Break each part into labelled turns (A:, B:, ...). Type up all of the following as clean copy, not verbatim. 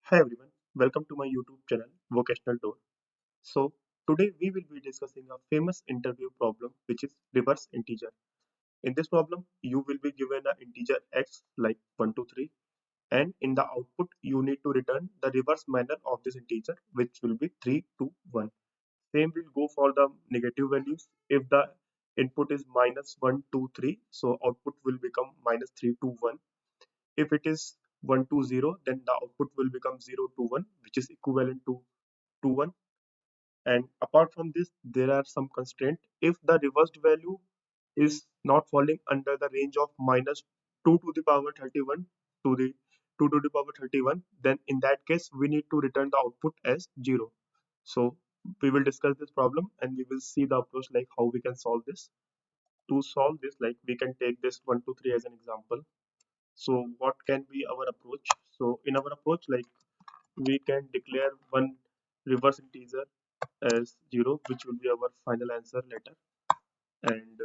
A: Hi everyone, welcome to my YouTube channel Vocational Tour. So today we will be discussing a famous interview problem which is reverse integer. In this problem you will be given an integer x like 1 to 3 and in the output you need to return the reverse manner of this integer which will be 3 to 1. Same will go for the negative values. If the input is minus 1 to 3 so output will become minus 3 to 1. If it is 1 to 0 then the output will become 0 to 1 which is equivalent to 1. And apart from this there are some constraint. If the reversed value is not falling under the range of minus 2 to the power 31 to the 2 to the power 31, then in that case we need to return the output as 0. So we will discuss this problem and we will see the approach like how we can solve this. To solve this, like we can take this 1 to 3 as an example. So what can be our approach? So in our approach, like we can declare one reverse integer as 0, which will be our final answer later. And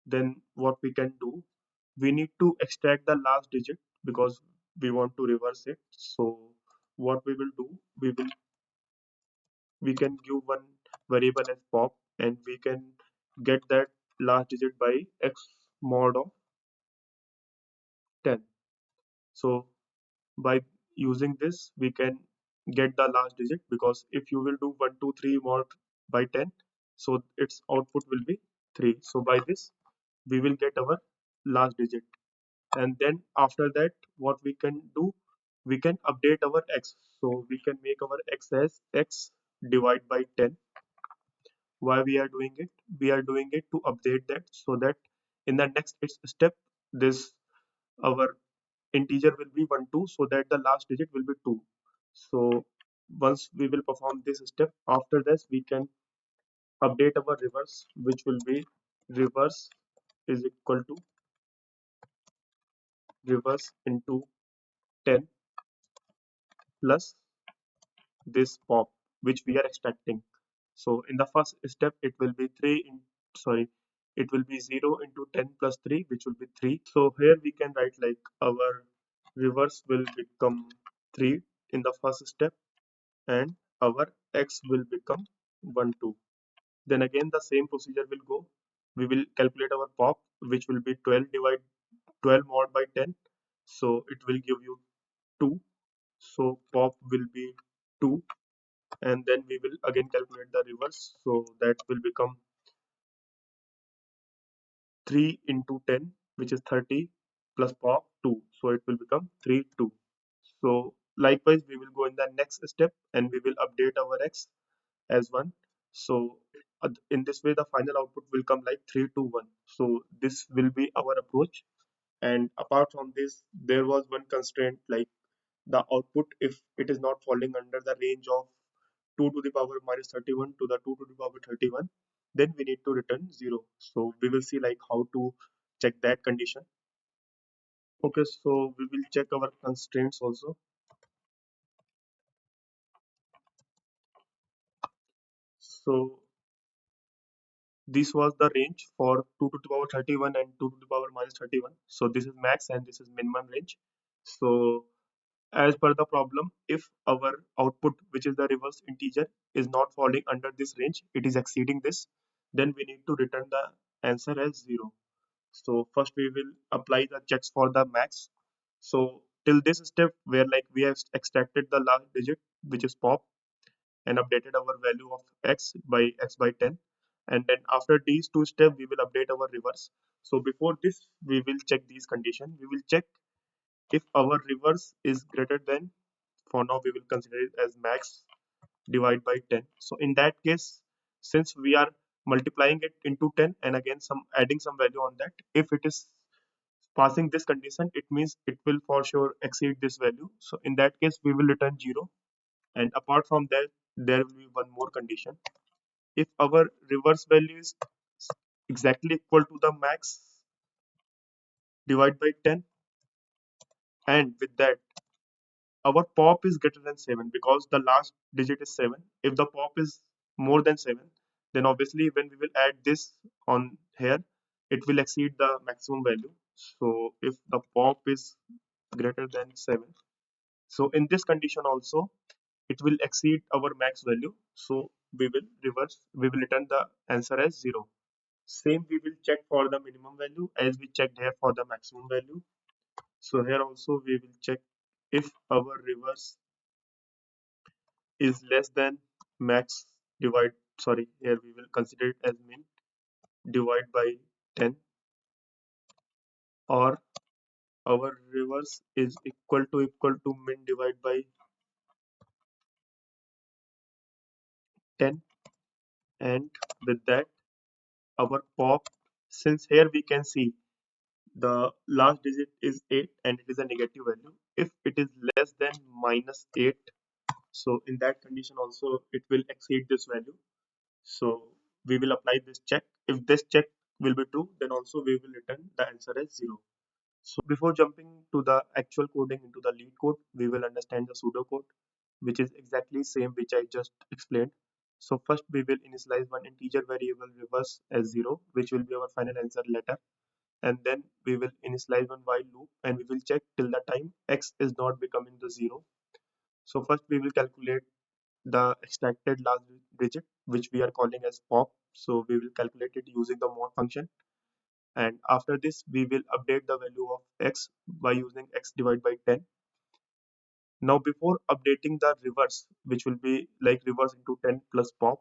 A: then what we can do, we need to extract the last digit because we want to reverse it. So what we will do, we can give one variable as pop and we can get that last digit by x mod of 10. So by using this we can get the last digit, because if you will do 1 2 3 mod by 10 so its output will be 3. So by this we will get our last digit, and then after that what we can do, we can update our x. So we can make our x as x divide by 10. Why we are doing it? We are doing it to update that so that in the next step this our integer will be 1 2 so that the last digit will be 2. So once we will perform this step, after this we can update our reverse, which will be reverse is equal to reverse into 10 plus this pop which we are extracting. So in the first step it will be 3 in, sorry, it will be 0 into 10 plus 3 which will be 3. So here we can write like our reverse will become 3 in the first step and our x will become 1 2. Then again the same procedure will go. We will calculate our pop, which will be 12 mod by 10, so it will give you 2. So pop will be 2, and then we will again calculate the reverse, so that will become 3 into 10 which is 30 plus pop 2, so it will become 3 2. So likewise we will go in the next step and we will update our x as 1. So in this way the final output will come like 3 to 1. So this will be our approach. And apart from this there was one constraint, like the output, if it is not falling under the range of 2 to the power minus 31 to the 2 to the power 31, then we need to return 0. So we will see like how to check that condition. Okay, so we will check our constraints also. So this was the range for 2 to the power 31 and 2 to the power minus 31. So this is max and this is minimum range. So as per the problem, if our output, which is the reverse integer, is not falling under this range, it is exceeding this, then we need to return the answer as 0. So first we will apply the checks for the max. So till this step where like we have extracted the last digit, which is pop, and updated our value of x by 10, and then after these two steps we will update our reverse. So before this we will check these conditions. We will check if our reverse is greater than, for now we will consider it as max divide by 10. So in that case, since we are multiplying it into 10 and again some adding some value on that, if it is passing this condition, it means it will for sure exceed this value. So in that case we will return 0. And apart from that there will be one more condition. If our reverse value is exactly equal to the max divide by 10, and with that our pop is greater than 7, because the last digit is 7. If the pop is more than 7, then obviously when we will add this on here, it will exceed the maximum value. So if the pop is greater than 7, So in this condition also, it will exceed our max value. So we will return the answer as 0. Same we will check for the minimum value as we checked here for the maximum value. So here also we will check if our reverse is less than max divide, sorry, here we will consider it as min divide by 10, or our reverse is equal to min divide by 10, and with that our pop, since here we can see the last digit is 8 and it is a negative value. If it is less than minus 8, so in that condition also it will exceed this value. So we will apply this check. If this check will be true, then also we will return the answer as 0. So before jumping to the actual coding into the lead code, we will understand the pseudocode, which is exactly same which I just explained. So first we will initialize one integer variable reverse as 0, which will be our final answer later. And then we will initialize one while loop and we will check till the time x is not becoming the 0. So first we will calculate the extracted last digit, which we are calling as pop. So we will calculate it using the mod function, and after this we will update the value of x by using x divided by 10. Now before updating the reverse, which will be like reverse into 10 plus pop,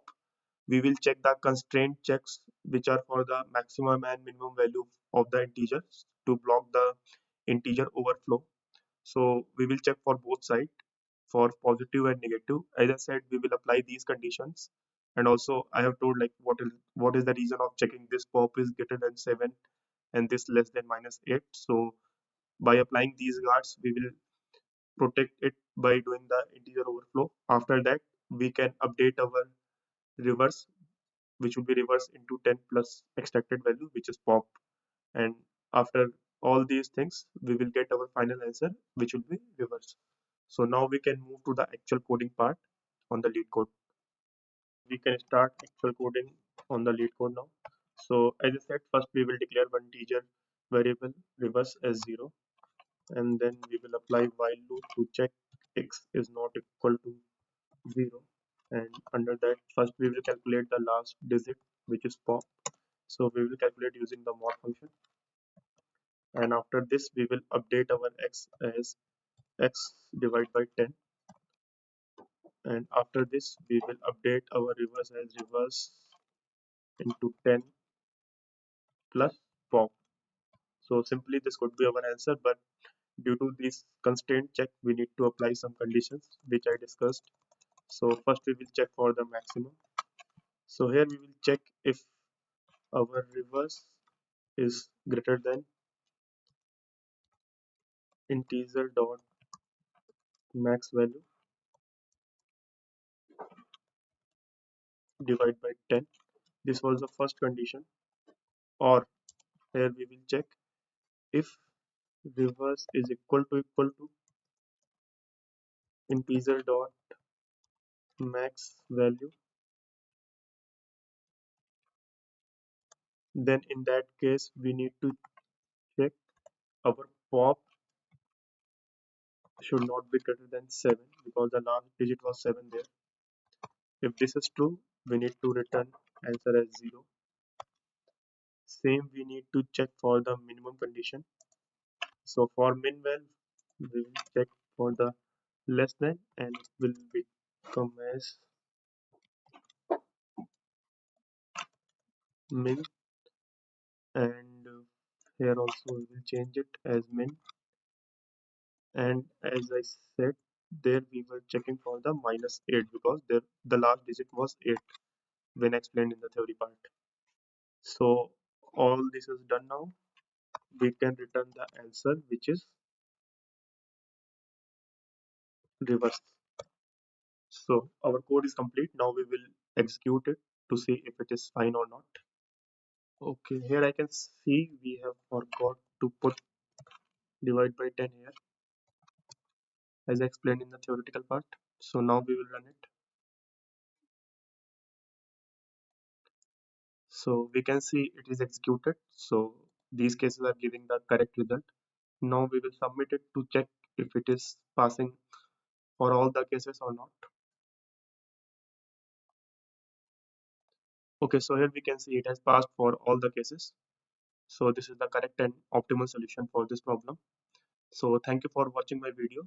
A: we will check the constraint checks, which are for the maximum and minimum value of the integers to block the integer overflow. So we will check for both sides, for positive and negative. As I said, we will apply these conditions, and also I have told like what is the reason of checking this pop is greater than 7 and this less than minus 8. So by applying these guards, we will protect it by doing the integer overflow. After that, we can update our reverse, which will be reversed into 10 plus extracted value, which is pop. And after all these things, we will get our final answer, which will be reverse. So now we can move to the actual coding part on the lead code. We can start actual coding on the lead code now. So as I said, first we will declare one integer variable reverse as 0, and then we will apply while loop to check x is not equal to 0. And under that, first we will calculate the last digit, which is pop. So we will calculate using the mod function, and after this we will update our x as x divided by 10, and after this we will update our reverse as reverse into 10 plus pop. So simply this could be our answer, but due to this constraint check we need to apply some conditions which I discussed. So first we will check for the maximum. So here we will check if our reverse is greater than integer dot max value divided by 10. This was the first condition. Or here we will check if reverse is equal to integer dot max value, then in that case we need to check our pop should not be greater than 7 because the last digit was 7 there. If this is true, we need to return answer as 0. Same we need to check for the minimum condition. So for min val, we will check for the less than and it will become as min, and here also we will change it as min, and as I said there we were checking for the minus 8 because there the last digit was 8 when explained in the theory part. So all this is done now. We can return the answer which is reverse. So our code is complete. Now we will execute it to see if it is fine or not. Okay, here I can see we have forgot to put divide by 10 here as I explained in the theoretical part. So now we will run it. So we can see it is executed. So these cases are giving the correct result. Now we will submit it to check if it is passing for all the cases or not. Okay, so here we can see it has passed for all the cases. So this is the correct and optimal solution for this problem. So thank you for watching my video.